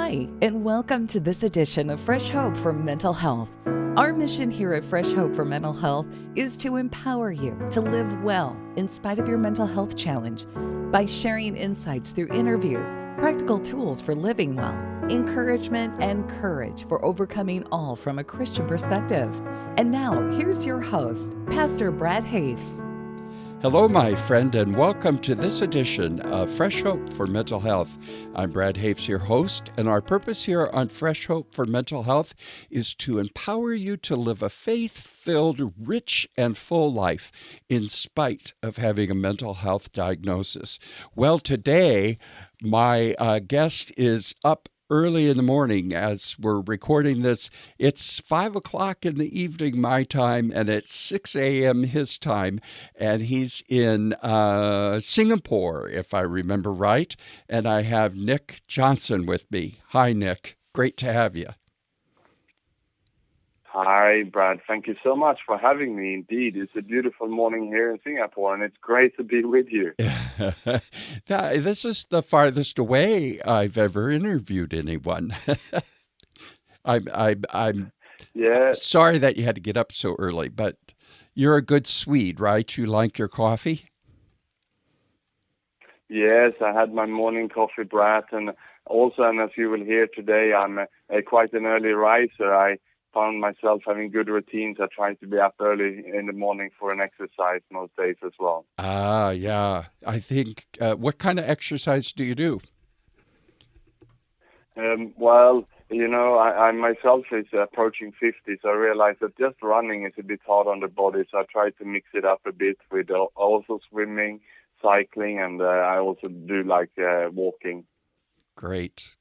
Hi, and welcome to this edition of Fresh Hope for Mental Health. Our mission here at Fresh Hope for Mental Health is to empower you to live well in spite of your mental health challenge by sharing insights through interviews, practical tools for living well, encouragement, and courage for overcoming all from a Christian perspective. And now, here's your host, Pastor Brad Hoefs. Hello, my friend, and welcome to this edition of Fresh Hope for Mental Health. I'm Brad Hoefs, your host, and our purpose here on Fresh Hope for Mental Health is to empower you to live a faith-filled, rich, and full life in spite of having a mental health diagnosis. Well, today, my guest is up early in the morning as we're recording this. It's 5 o'clock in the evening, my time, and it's 6 a.m. his time. And he's in Singapore, if I remember right. And I have Nick Jonsson with me. Hi, Nick. Great to have you. Hi, Brad. Thank you so much for having me. Indeed, it's a beautiful morning here in Singapore, and it's great to be with you. Now, this is the farthest away I've ever interviewed anyone. I'm sorry that you had to get up so early, but you're a good Swede, right? You like your coffee? Yes, I had my morning coffee, Brad, and also, and as you will hear today, I'm quite an early riser. I found myself having good routines. I try to be up early in the morning for an exercise most days as well. Yeah. I think, what kind of exercise do you do? Well, you know, I myself is approaching 50, so I realize that just running is a bit hard on the body, so I try to mix it up a bit with also swimming, cycling, and I also do like walking. Great.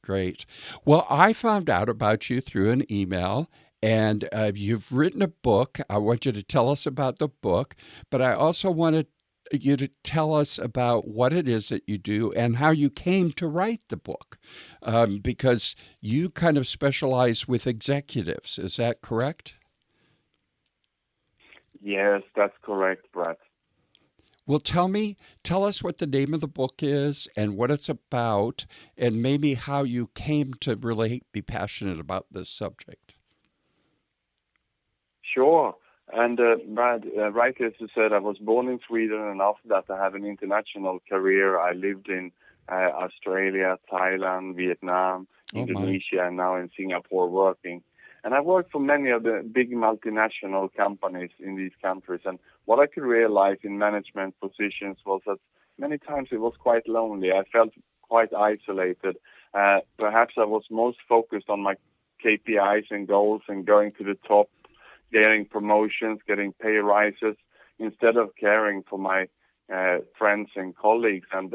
Well, I found out about you through an email, and you've written a book. I want you to tell us about the book, but I also wanted you to tell us about what it is that you do and how you came to write the book, because you kind of specialize with executives. Is that correct? Yes, that's correct, Brad. Well, tell us what the name of the book is and what it's about, and maybe how you came to really be passionate about this subject. Sure. And Brad, right as you said, I was born in Sweden, and after that I have an international career. I lived in Australia, Thailand, Vietnam, Indonesia, and now in Singapore working. And I worked for many of the big multinational companies in these countries. And what I could realize in management positions was that many times it was quite lonely. I felt quite isolated. Perhaps I was most focused on my KPIs and goals and going to the top, getting promotions, getting pay rises, instead of caring for my friends and colleagues. And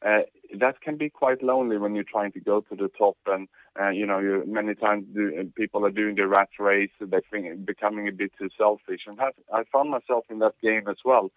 that can be quite lonely when you're trying to go to the top. And, many times people are doing the rat race, they're becoming a bit too selfish. And I found myself in that game as well.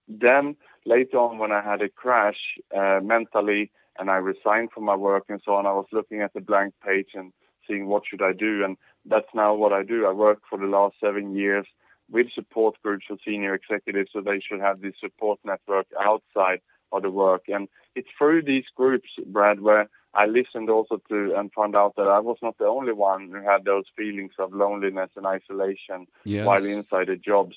Then later on, when I had a crash mentally and I resigned from my work and so on, I was looking at the blank page and seeing what should I do. And that's now what I do. I work for the last 7 years with support groups for senior executives, so they should have this support network outside of the work. And it's through these groups, Brad, where I listened also to and found out that I was not the only one who had those feelings of loneliness and isolation while inside the jobs.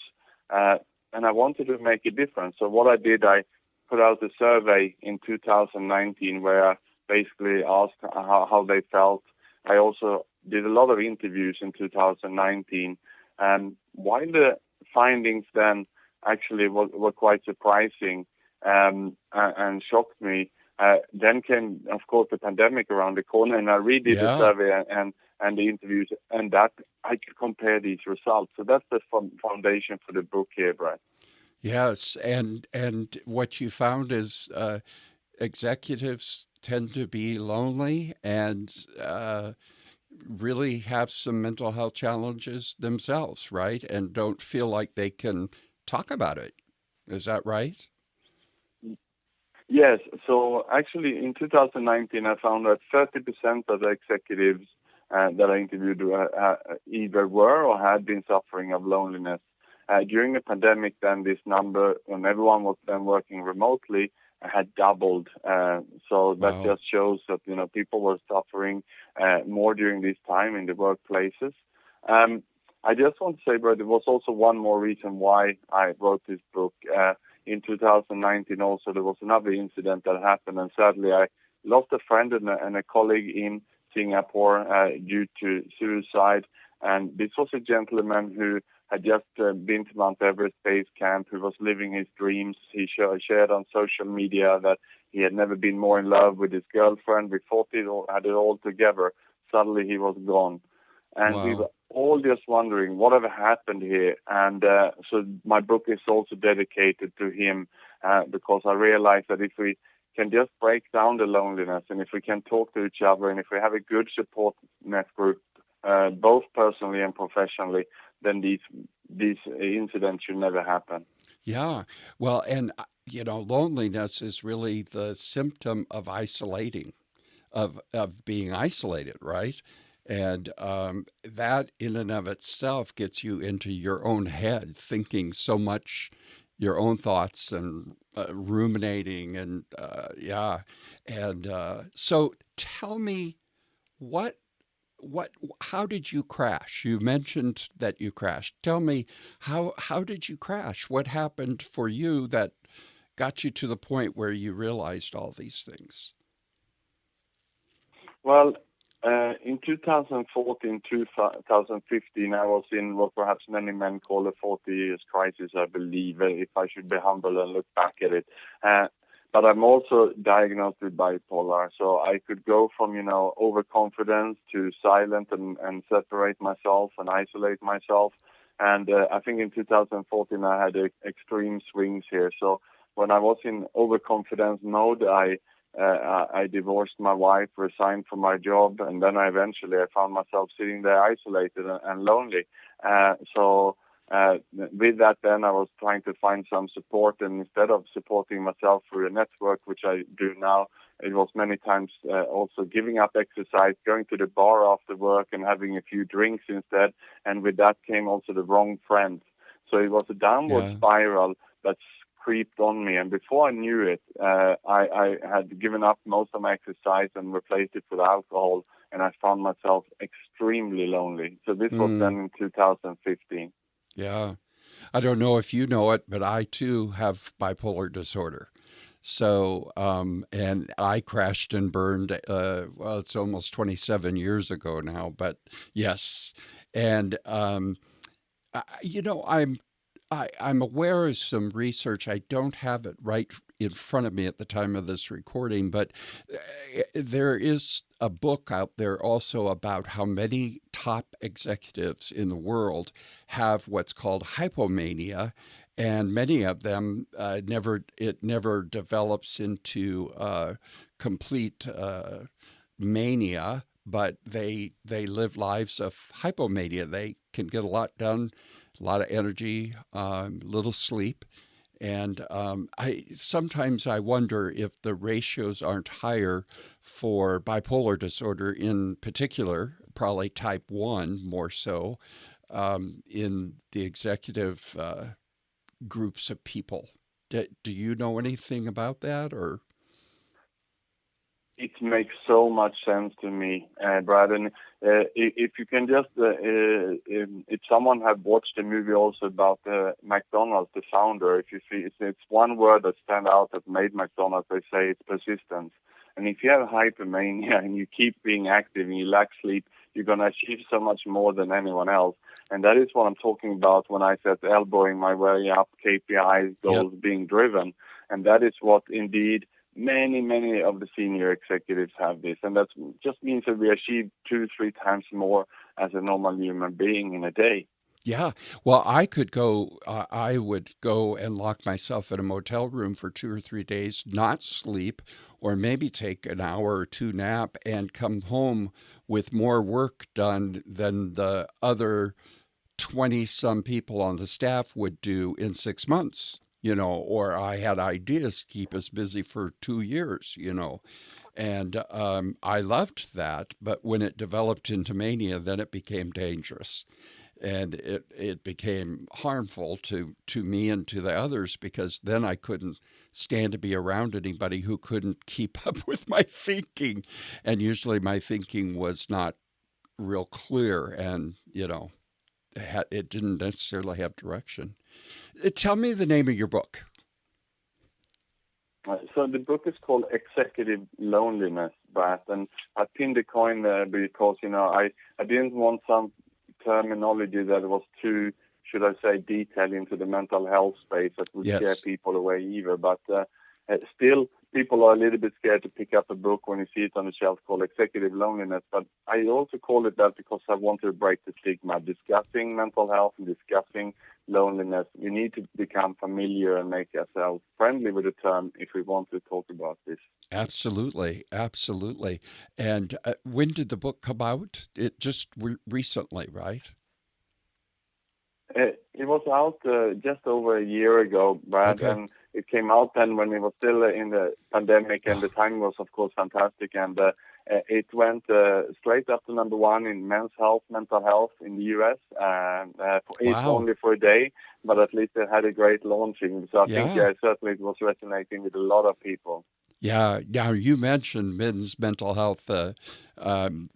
And I wanted to make a difference. So what I did, I put out a survey in 2019 where I basically asked how they felt. I also did a lot of interviews in 2019. And while the findings then actually were quite surprising and shocked me, then came, of course, the pandemic around the corner, and I redid the survey and the interviews, and that I could compare these results. So that's the foundation for the book here, Brad. Yes, and what you found is executives tend to be lonely and really have some mental health challenges themselves, right? And don't feel like they can talk about it. Is that right? Yes. So actually in 2019, I found that 30% of the executives that I interviewed either were or had been suffering of loneliness. During the pandemic, then this number, when everyone was then working remotely, had doubled. So that Wow. just shows that, people were suffering more during this time in the workplaces. I just want to say, Brad, there was also one more reason why I wrote this book. In 2019 also, there was another incident that happened, and sadly I lost a friend and a colleague in Singapore due to suicide. And this was a gentleman who had just been to Mount Everest base camp, who was living his dreams. He shared on social media that he had never been more in love with his girlfriend. We thought he had it all together. Suddenly he was gone. And we Wow. were all just wondering whatever happened here. And so my book is also dedicated to him because I realized that if we can just break down the loneliness, and if we can talk to each other, and if we have a good support network, both personally and professionally, then these incidents should never happen. Yeah. Well, and loneliness is really the symptom of isolating, of being isolated, right? And that in and of itself gets you into your own head, thinking so much your own thoughts and ruminating and yeah. And so tell me what what how did you crash? You mentioned that you crashed. Tell me how did you crash? What happened for you that got you to the point where you realized all these things? Well, in 2014, 2015, I was in what perhaps many men call a 40 years crisis, I believe, if I should be humble and look back at it. But I'm also diagnosed with bipolar, so I could go from, overconfidence to silent and separate myself and isolate myself. And I think in 2014, I had extreme swings here. So when I was in overconfidence mode, I divorced my wife, resigned from my job, and then I found myself sitting there isolated and lonely. With that, then I was trying to find some support, and instead of supporting myself through a network, which I do now, it was many times also giving up exercise, going to the bar after work and having a few drinks instead. And with that came also the wrong friends. So it was a downward Yeah. spiral that's creeped on me. And before I knew it, I had given up most of my exercise and replaced it with alcohol. And I found myself extremely lonely. So this was Mm, then in 2015. yeah. I don't know if you know it, but I too have bipolar disorder. So, and I crashed and burned, well, it's almost 27 years ago now, but yes. And, I'm aware of some research. I don't have it right in front of me at the time of this recording, but there is a book out there also about how many top executives in the world have what's called hypomania, and many of them never develops into complete mania, but they live lives of hypomania. They can get a lot done, a lot of energy, little sleep, and I sometimes I wonder if the ratios aren't higher for bipolar disorder in particular, probably type 1 more so, in the executive groups of people. Do you know anything about that or? It makes so much sense to me, Brad. And if you can just, if someone have watched the movie also about McDonald's, the founder, if you see, it's one word that stands out that made McDonald's. They say it's persistence. And if you have hypermania and you keep being active and you lack sleep, you're going to achieve so much more than anyone else. And that is what I'm talking about when I said elbowing my way up, KPIs, Yep. goals being driven. And that is what indeed many of the senior executives have this, and that just means that we achieve 2-3 times more as a normal human being in a day. Yeah. Well, I would go and lock myself in a motel room for 2 or 3 days, not sleep, or maybe take an hour or two nap and come home with more work done than the other 20 some people on the staff would do in 6 months, or I had ideas to keep us busy for 2 years. And I loved that. But when it developed into mania, then it became dangerous. And it became harmful to me and to the others, because then I couldn't stand to be around anybody who couldn't keep up with my thinking. And usually my thinking was not real clear, and, it didn't necessarily have direction. Tell me the name of your book. So the book is called Executive Loneliness, Brad, and I pinned the coin there because, I didn't want some terminology that was too, should I say, detailed into the mental health space that would scare people away either. But still, people are a little bit scared to pick up a book when you see it on the shelf called Executive Loneliness. But I also call it that because I want to break the stigma. Discussing mental health and discussing loneliness, we need to become familiar and make ourselves friendly with the term if we want to talk about this. Absolutely, absolutely. And when did the book come out? It just recently, right? It was out just over a year ago, Brad, and it came out then when it was still in the pandemic, and the timing was, of course, fantastic. And it went straight up to number one in mental health in the U.S. It's only for a day, but at least it had a great launching. So I think certainly it was resonating with a lot of people. Yeah. Now, you mentioned men's mental health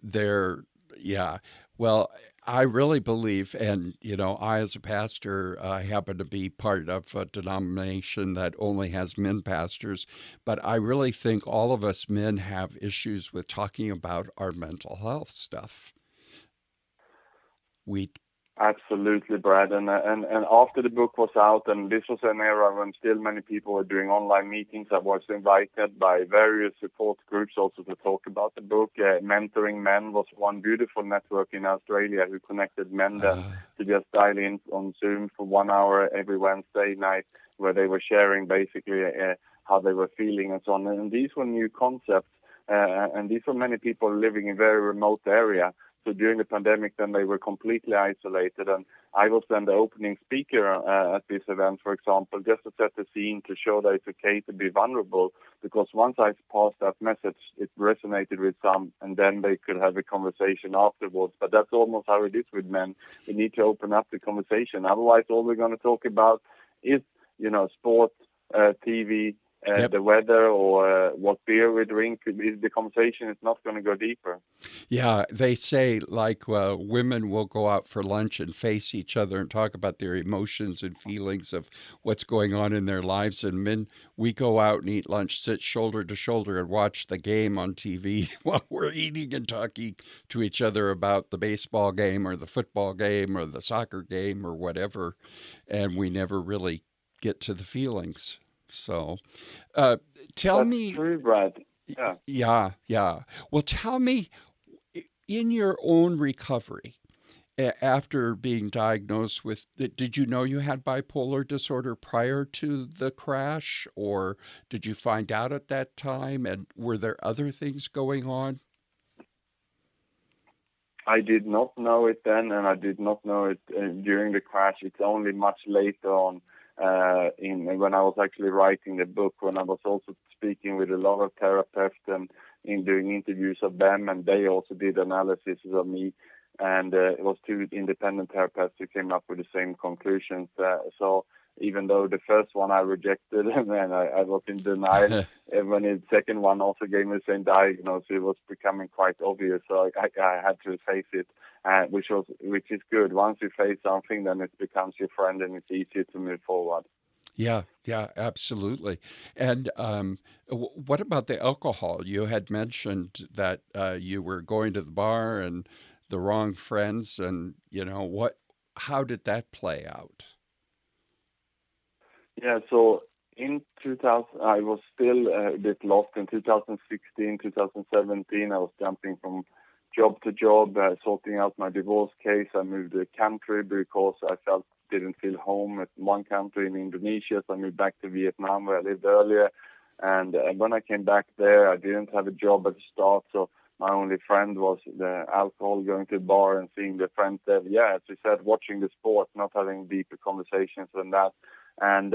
there. Yeah. Well, I really believe, and, I as a pastor, I happen to be part of a denomination that only has men pastors, but I really think all of us men have issues with talking about our mental health stuff. Absolutely, Brad. And after the book was out, and this was an era when still many people were doing online meetings, I was invited by various support groups also to talk about the book. Mentoring Men was one beautiful network in Australia who connected men then to just dial in on Zoom for 1 hour every Wednesday night, where they were sharing basically how they were feeling and so on. And these were new concepts, and these were many people living in very remote area. So during the pandemic, then they were completely isolated, and I was then the opening speaker at this event, for example, just to set the scene, to show that it's okay to be vulnerable, because once I passed that message, it resonated with some, and then they could have a conversation afterwards. But that's almost how it is with men. We need to open up the conversation. Otherwise, all we're going to talk about is, sport, TV, the weather, or what beer we drink. The conversation is not going to go deeper. Yeah, they say women will go out for lunch and face each other and talk about their emotions and feelings of what's going on in their lives. And men, we go out and eat lunch, sit shoulder to shoulder and watch the game on TV while we're eating and talking to each other about the baseball game or the football game or the soccer game or whatever. And we never really get to the feelings. So tell me. That's true, Brad. Yeah. Well, tell me, in your own recovery, after being diagnosed with, did you know you had bipolar disorder prior to the crash, or did you find out at that time? And were there other things going on? I did not know it then, and I did not know it during the crash. It's only much later on when I was actually writing the book, when I was also speaking with a lot of therapists and doing interviews of them, and they also did analysis of me. And it was two independent therapists who came up with the same conclusions. So even though the first one I rejected and I was in denial, when the second one also gave me the same diagnosis, it was becoming quite obvious. So I had to face it, which is good. Once you face something, then it becomes your friend and it's easier to move forward. Yeah, absolutely. And what about the alcohol? You had mentioned that you were going to the bar and the wrong friends, and how did that play out? Yeah, so in 2000, I was still a bit lost. In 2016, 2017, I was jumping from job to job, sorting out my divorce case. I moved to a country because I didn't feel home at one country in Indonesia, so I moved back to Vietnam where I lived earlier. And when I came back there, I didn't have a job at the start, so my only friend was the alcohol, going to the bar and seeing the friends there. Yeah, as you said, watching the sport, not having deeper conversations than that. And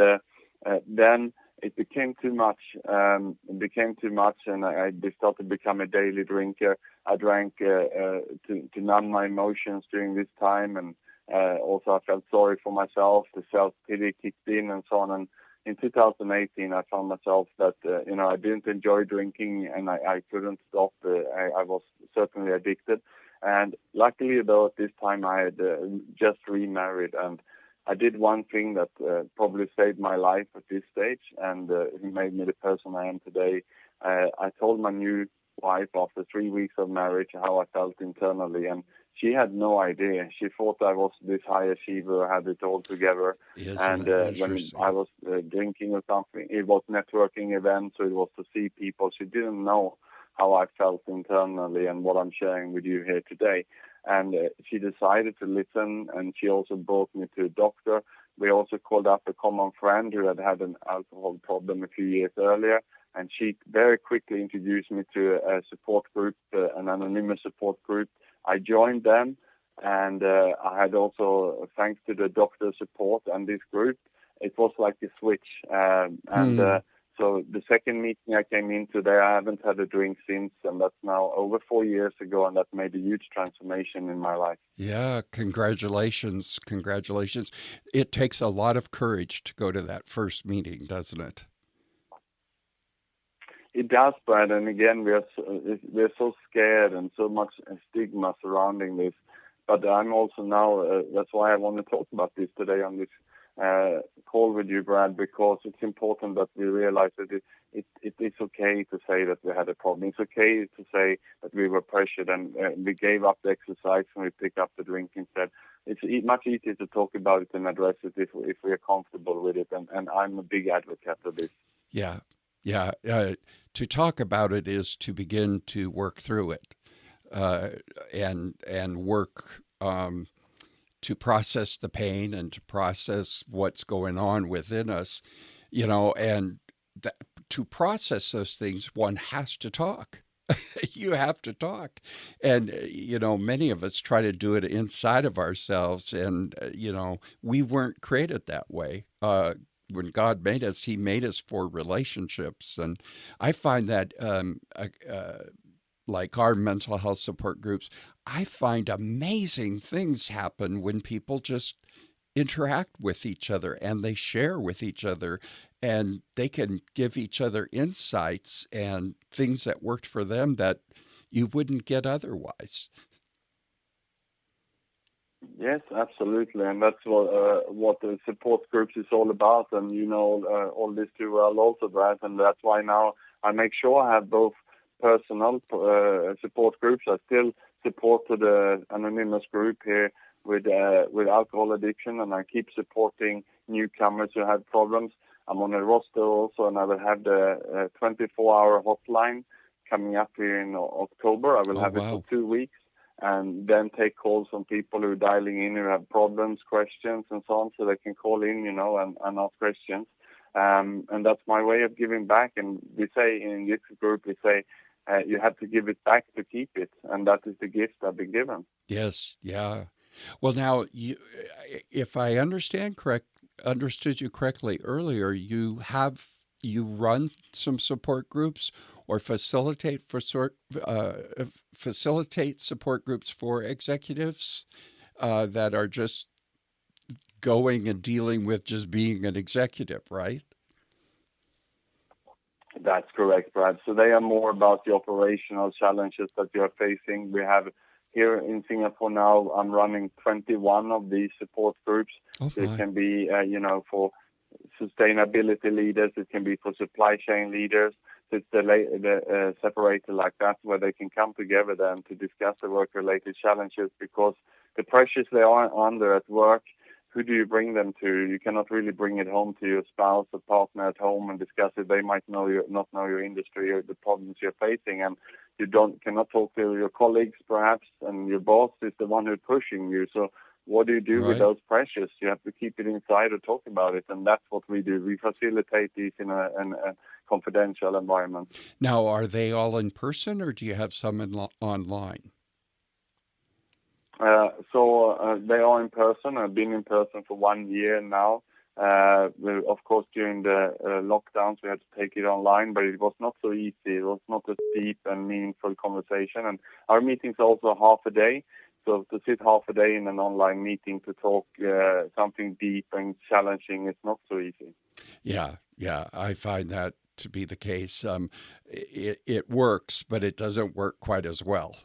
then it became too much. And I started to become a daily drinker. I drank to numb my emotions during this time, and Also, I felt sorry for myself. The self-pity kicked in and so on. And in 2018, I found myself that, I didn't enjoy drinking and I couldn't stop. I was certainly addicted. And luckily, though, at this time, I had just remarried. And I did one thing that probably saved my life at this stage and it made me the person I am today. I told my new wife after 3 weeks of marriage how I felt internally, and she had no idea. She thought I was this high achiever, had it all together. Isn't And that when interesting? I was drinking or something, it was networking events, so it was to see people. She didn't know how I felt internally and what I'm sharing with you here today. And she decided to listen, and she also brought me to a doctor. We also called up a common friend who had an alcohol problem a few years earlier, and she very quickly introduced me to a support group, an anonymous support group. I joined them, and I had also, thanks to the doctor's support and this group, it was like a switch. So the second meeting I came into there, I haven't had a drink since, and that's now over 4 years ago, and that made a huge transformation in my life. Yeah, congratulations. Congratulations. It takes a lot of courage to go to that first meeting, doesn't it? It does, Brad, and again, we're so scared and so much stigma surrounding this. But I'm also now, that's why I want to talk about this today on this call with you, Brad, because it's important that we realize that it is okay to say that we had a problem. It's okay to say that we were pressured and we gave up the exercise and we picked up the drink instead. It's much easier to talk about it and address it if we are comfortable with it, and I'm a big advocate of this. Yeah. Yeah. To talk about it is to begin to work through it and work to process the pain and to process what's going on within us, and to process those things, one has to talk. You have to talk. And, many of us try to do it inside of ourselves. And, we weren't created that way. When God made us, He made us for relationships. And I find that like our mental health support groups, I find amazing things happen when people just interact with each other and they share with each other and they can give each other insights and things that worked for them that you wouldn't get otherwise. Yes, absolutely, and that's what the support groups is all about, and all this too well also, Brad, and that's why now I make sure I have both personal support groups. I still support to the anonymous group here with alcohol addiction, and I keep supporting newcomers who have problems. I'm on a roster also, and I will have the 24-hour hotline coming up here in October. I will have it for 2 weeks, and then take calls from people who are dialing in who have problems, questions, and so on, so they can call in, and ask questions. And that's my way of giving back. And we say in this group, you have to give it back to keep it, and that is the gift I've been given. Yes, yeah. Well, now, if I understood you correctly earlier, you run some support groups or facilitate support groups for executives that are just going and dealing with just being an executive, right? That's correct, Brad. So they are more about the operational challenges that you're facing. We have here in Singapore now, I'm running 21 of these support groups. Oh, so it can be, for sustainability leaders. It can be for supply chain leaders. So it's separated like that, where they can come together then to discuss the work-related challenges, because the pressures they are under at work, who do you bring them to? You cannot really bring it home to your spouse or partner at home and discuss it. They might not know your industry or the problems you're facing, and you cannot talk to your colleagues perhaps, and your boss is the one who's pushing you. So what do you do with those pressures? You have to keep it inside or talk about it, and that's what we do. We facilitate these in a confidential environment. Now, are they all in person, or do you have some online? So they are in person. I've been in person for 1 year now. Of course, during the lockdowns, we had to take it online, but it was not so easy. It was not a deep and meaningful conversation. And our meetings are also half a day. So to sit half a day in an online meeting to talk something deep and challenging is not so easy. Yeah, I find that to be the case. It works, but it doesn't work quite as well.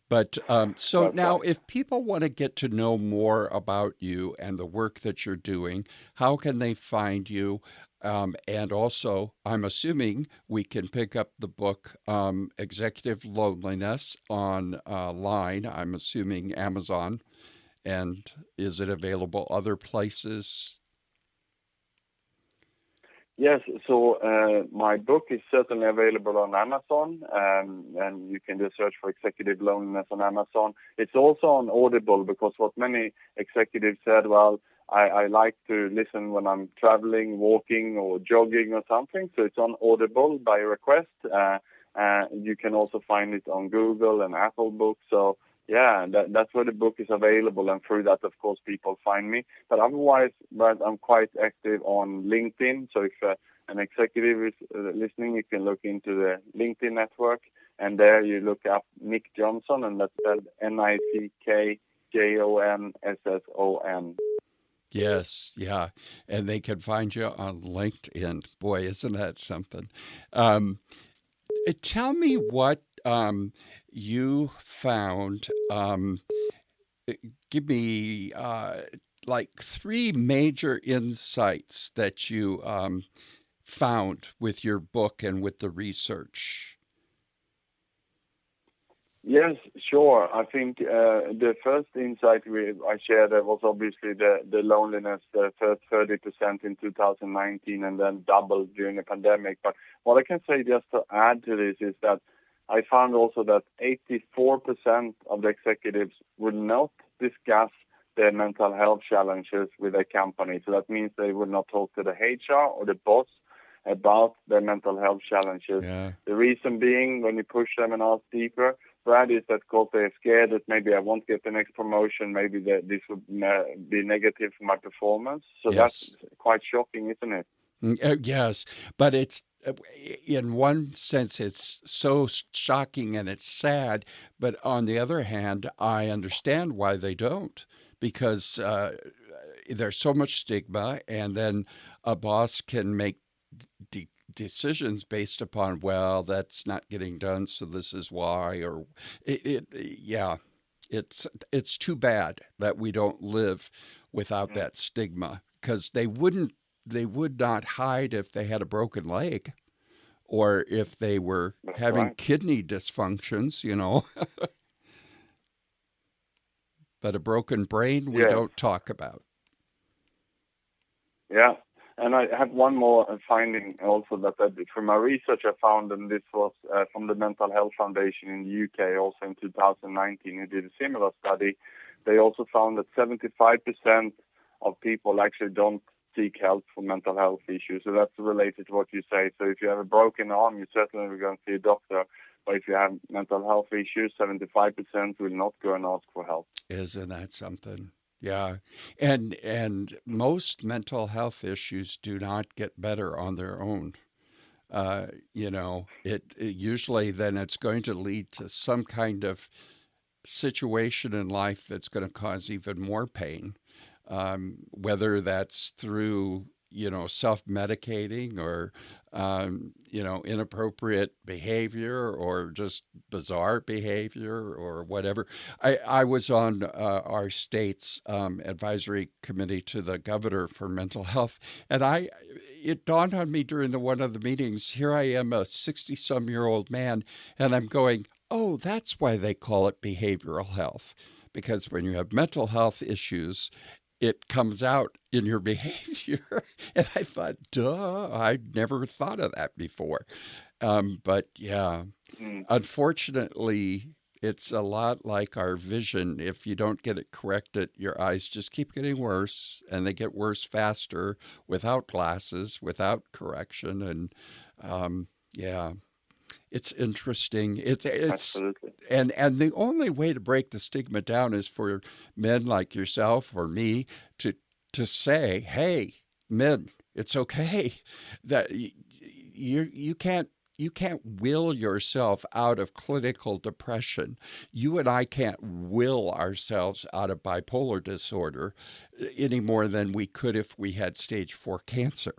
But so That's now, right. if people want to get to know more about you and the work that you're doing, how can they find you? And also, I'm assuming we can pick up the book Executive Loneliness online. I'm assuming Amazon. And is it available other places? Yes, so my book is certainly available on Amazon, and you can just search for Executive Loneliness on Amazon. It's also on Audible, because what many executives said, well, I like to listen when I'm traveling, walking, or jogging or something. So it's on Audible by request. You can also find it on Google and Apple Books. So yeah, that's where the book is available, and through that, of course, people find me. But otherwise, I'm quite active on LinkedIn. So if an executive is listening, you can look into the LinkedIn network, and there you look up Nick Jonsson, and that's spelled NickJonsson. Yes, yeah. And they can find you on LinkedIn. Boy, isn't that something? Tell me what you found. Give me like three major insights that you found with your book and with the research. Yes, sure. I think the first insight I shared was obviously the loneliness, the first 30% in 2019 and then doubled during the pandemic. But what I can say just to add to this is that I found also that 84% of the executives would not discuss their mental health challenges with their company. So that means they would not talk to the HR or the boss about their mental health challenges. Yeah. The reason being, when you push them and ask deeper, Brad, is that because they're scared that maybe I won't get the next promotion, maybe this would be negative for my performance. So Yes. that's quite shocking, isn't it? Yes, but it's in one sense it's so shocking and it's sad, but on the other hand, I understand why they don't, because there's so much stigma, and then a boss can make decisions based upon, well, that's not getting done, so this is why, or yeah, it's too bad that we don't live without that stigma, because they would not hide if they had a broken leg or if they were That's having right. kidney dysfunctions, but a broken brain we Yes. don't talk about. Yeah. And I have one more finding also that I did from my research. I found, and this was from the Mental Health Foundation in the UK, also in 2019, who did a similar study. They also found that 75% of people actually don't seek help for mental health issues. So that's related to what you say. So if you have a broken arm, you certainly will go and see a doctor. But if you have mental health issues, 75% will not go and ask for help. Isn't that something? Yeah. And most mental health issues do not get better on their own. It usually then it's going to lead to some kind of situation in life that's going to cause even more pain, whether that's through self-medicating or inappropriate behavior or just bizarre behavior or whatever. I was on our state's advisory committee to the governor for mental health, and it dawned on me during one of the meetings, here I am, a 60-some-year-old man, and I'm going, oh, that's why they call it behavioral health. Because when you have mental health issues, it comes out in your behavior. And I thought, duh, I'd never thought of that before. But yeah, unfortunately, it's a lot like our vision. If you don't get it corrected, your eyes just keep getting worse, and they get worse faster without glasses, without correction. And yeah, it's interesting. It's Absolutely. and the only way to break the stigma down is for men like yourself or me to say, "Hey, men, it's okay that you can't will yourself out of clinical depression. You and I can't will ourselves out of bipolar disorder any more than we could if we had stage 4 cancer.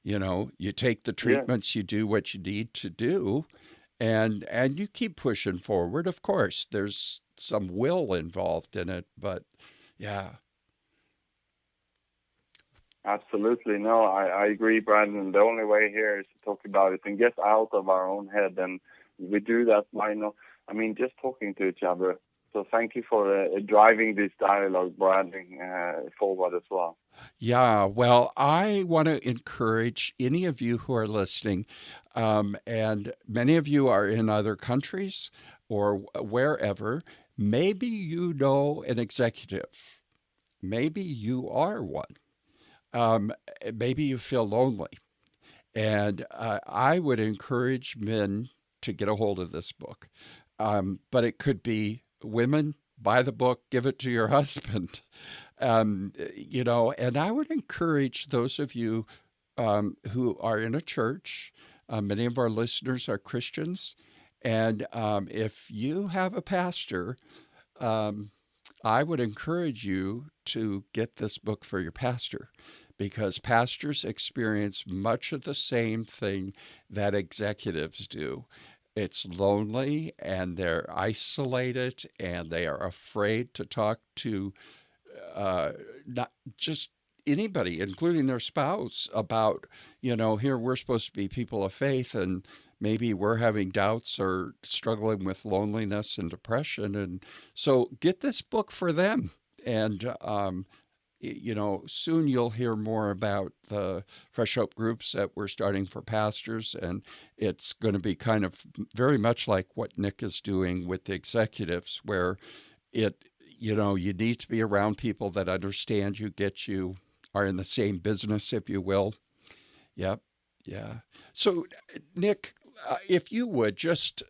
You take the treatments, you do what you need to do, and you keep pushing forward. Of course, there's some will involved in it, but yeah. Absolutely. No, I agree, Brandon. The only way here is to talk about it and get out of our own head. And we do that by just talking to each other. So thank you for driving this dialogue, Brandon, forward as well. Yeah, well, I want to encourage any of you who are listening, and many of you are in other countries or wherever. Maybe you know an executive. Maybe you are one. Maybe you feel lonely. And I would encourage men to get a hold of this book. But it could be women, buy the book, give it to your husband. And I would encourage those of you who are in a church. Many of our listeners are Christians. And if you have a pastor, I would encourage you to get this book for your pastor, because pastors experience much of the same thing that executives do. It's lonely, and they're isolated, and they are afraid to talk to not just anybody, including their spouse, about, here we're supposed to be people of faith, and maybe we're having doubts or struggling with loneliness and depression. And so get this book for them. And, soon you'll hear more about the Fresh Hope groups that we're starting for pastors. And it's going to be kind of very much like what Nick is doing with the executives, where you need to be around people that understand you, get you, are in the same business, if you will. Yep. Yeah. So, Nick, if you would just,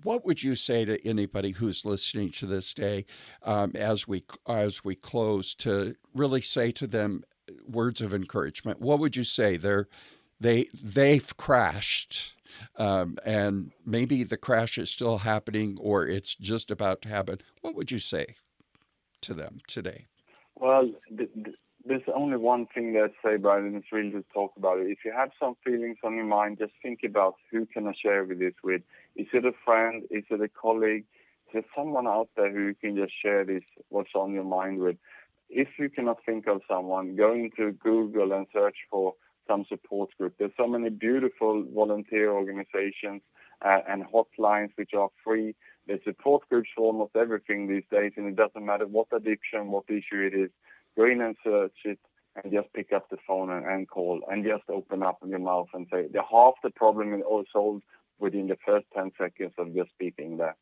what would you say to anybody who's listening to this day, as we close, to really say to them words of encouragement? What would you say? They've crashed, and maybe the crash is still happening, or it's just about to happen. What would you say to them today? Well, there's only one thing that I say, Brian, and it's really to talk about it. If you have some feelings on your mind, just think about who can I share with this with. Is it a friend? Is it a colleague? Is there someone out there who you can just share this, what's on your mind with? If you cannot think of someone, go into Google and search for some support group. There's so many beautiful volunteer organizations and hotlines which are free. There's support groups for almost everything these days, and it doesn't matter what addiction, what issue it is. Go in and search it and just pick up the phone and call and just open up your mouth and say, half the problem is all solved within the first 10 seconds of just speaking there.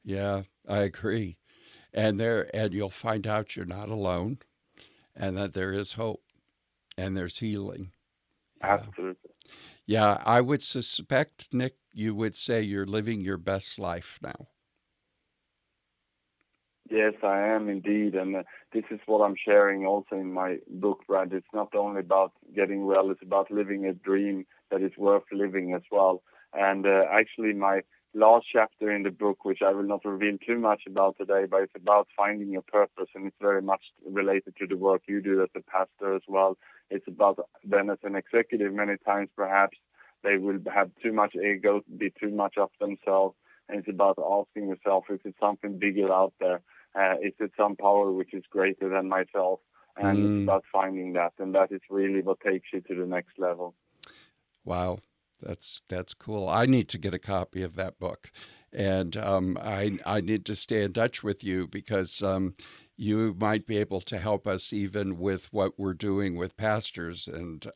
Yeah, I agree. And you'll find out you're not alone, and that there is hope and there's healing. Absolutely. Yeah, I would suspect, Nick, you would say you're living your best life now. Yes, I am indeed. And this is what I'm sharing also in my book, Brad. It's not only about getting well, it's about living a dream that is worth living as well. And actually, my last chapter in the book, which I will not reveal too much about today, but it's about finding your purpose. And it's very much related to the work you do as a pastor as well. It's about then as an executive, many times perhaps they will have too much ego, be too much of themselves. And it's about asking yourself, is it something bigger out there? Is it some power which is greater than myself? And it's about finding that. And that is really what takes you to the next level. Wow. That's cool. I need to get a copy of that book. And I need to stay in touch with you, because you might be able to help us even with what we're doing with pastors. And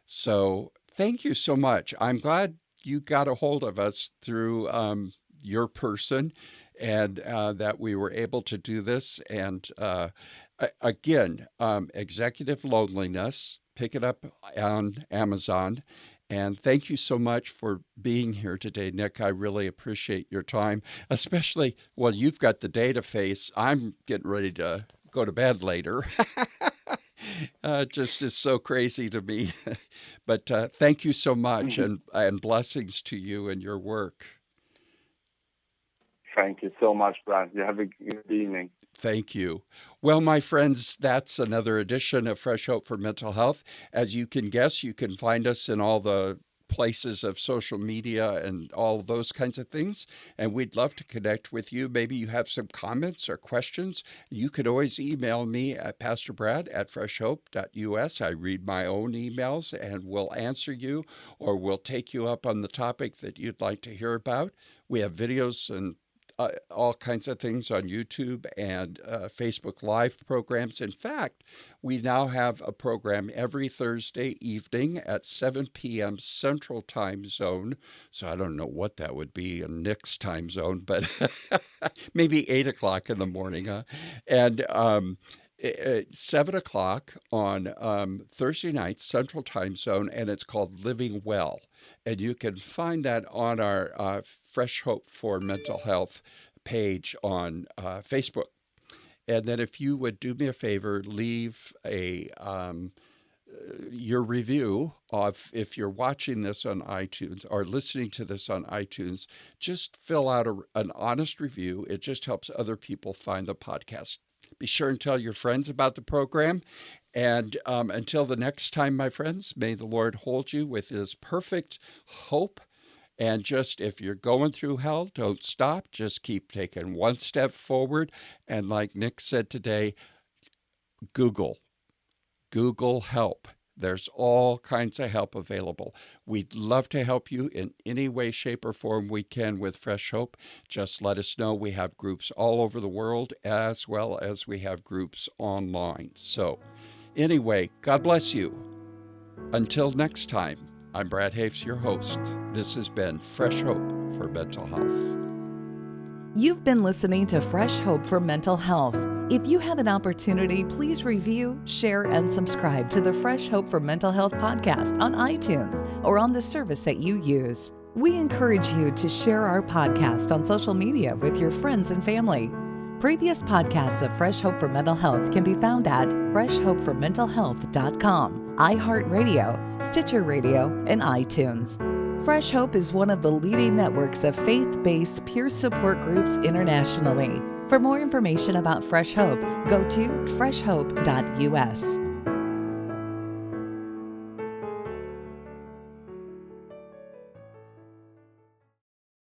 so thank you so much. I'm glad you got a hold of us through your person, and that we were able to do this. And again, Executive Loneliness, pick it up on Amazon. And thank you so much for being here today, Nick. I really appreciate your time, especially, you've got the day to face. I'm getting ready to go to bed later. Just is so crazy to me. But thank you so much, and blessings to you and your work. Thank you so much, Brad. You have a good evening. Thank you. Well, my friends, that's another edition of Fresh Hope for Mental Health. As you can guess, you can find us in all the places of social media and all those kinds of things. And we'd love to connect with you. Maybe you have some comments or questions. You could always email me at pastorbrad@freshhope.us. I read my own emails and we'll answer you, or we'll take you up on the topic that you'd like to hear about. We have videos and all kinds of things on YouTube and Facebook Live programs. In fact, we now have a program every Thursday evening at 7 p.m. Central Time Zone. So I don't know what that would be in Nick's time zone, but maybe 8 o'clock in the morning. Huh? And 7 o'clock on Thursday night, Central Time Zone, and it's called Living Well. And you can find that on our Fresh Hope for Mental Health page on Facebook. And then if you would do me a favor, leave your review of, if you're watching this on iTunes or listening to this on iTunes, just fill out an honest review. It just helps other people find the podcast. Be sure and tell your friends about the program. And until the next time, my friends, may the Lord hold you with his perfect hope. And just, if you're going through hell, don't stop. Just keep taking one step forward. And like Nick said today, Google help. There's all kinds of help available. We'd love to help you in any way, shape, or form we can with Fresh Hope. Just let us know. We have groups all over the world, as well as we have groups online. So anyway, God bless you. Until next time, I'm Brad Hoefs, your host. This has been Fresh Hope for Mental Health. You've been listening to Fresh Hope for Mental Health. If you have an opportunity, please review, share, and subscribe to the Fresh Hope for Mental Health podcast on iTunes or on the service that you use. We encourage you to share our podcast on social media with your friends and family. Previous podcasts of Fresh Hope for Mental Health can be found at freshhopeformentalhealth.com, iHeartRadio, Stitcher Radio, and iTunes. Fresh Hope is one of the leading networks of faith-based peer support groups internationally. For more information about Fresh Hope, go to freshhope.us.